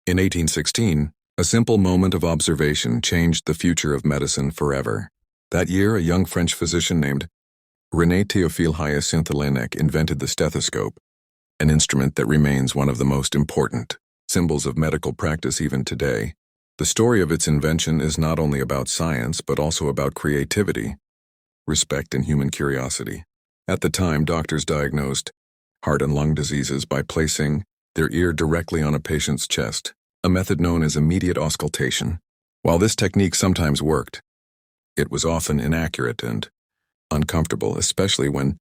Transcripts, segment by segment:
In 1816, a simple moment of observation changed the future of medicine forever. That year, a young French physician named René Laennec invented the stethoscope, an instrument that remains one of the most important symbols of medical practice even today. The story of its invention is not only about science, but also about creativity, respect, and human curiosity. At the time, doctors diagnosed heart and lung diseases by placing their ear directly on a patient's chest, a method known as immediate auscultation. While this technique sometimes worked, it was often inaccurate and uncomfortable, especially when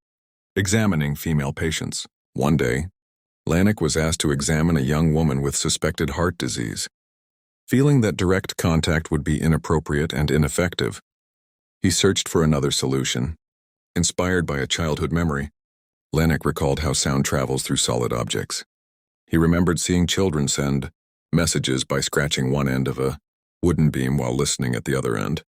examining female patients. One day, Laennec was asked to examine a young woman with suspected heart disease. Feeling that direct contact would be inappropriate and ineffective, he searched for another solution. Inspired by a childhood memory, Laennec recalled how sound travels through solid objects. He remembered seeing children send messages by scratching one end of a wooden beam while listening at the other end.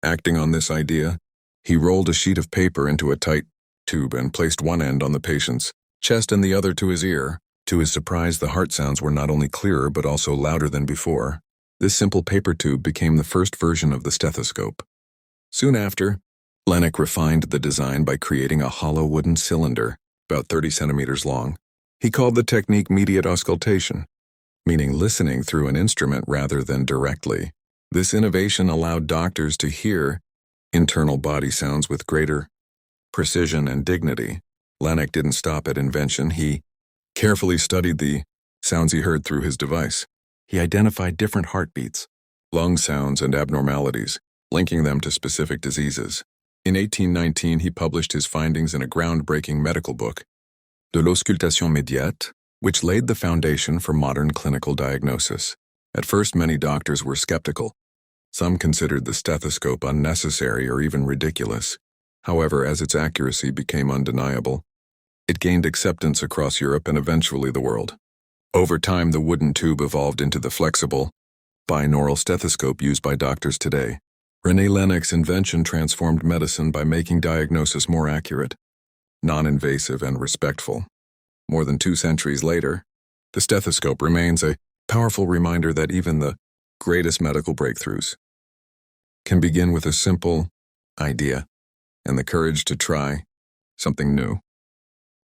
Acting on this idea, he rolled a sheet of paper into a tight tube and placed one end on the patient's chest and the other to his ear. To his surprise, the heart sounds were not only clearer but also louder than before. This simple paper tube became the first version of the stethoscope. Soon after, Laennec refined the design by creating a hollow wooden cylinder, about 30 centimeters long. He called the technique immediate auscultation, meaning listening through an instrument rather than directly. This innovation allowed doctors to hear internal body sounds with greater precision and dignity. Laennec didn't stop at invention. He carefully studied the sounds he heard through his device. He identified different heartbeats, lung sounds, and abnormalities, linking them to specific diseases. In 1819, he published his findings in a groundbreaking medical book, De l'auscultation immédiate, which laid the foundation for modern clinical diagnosis. At first, many doctors were skeptical. Some considered the stethoscope unnecessary or even ridiculous. However, as its accuracy became undeniable, it gained acceptance across Europe and eventually the world. Over time, the wooden tube evolved into the flexible, binaural stethoscope used by doctors today. René Laennec's invention transformed medicine by making diagnosis more accurate, non-invasive, and respectful. More than 2 centuries later, the stethoscope remains a powerful reminder that even the greatest medical breakthroughs can begin with a simple idea and the courage to try something new.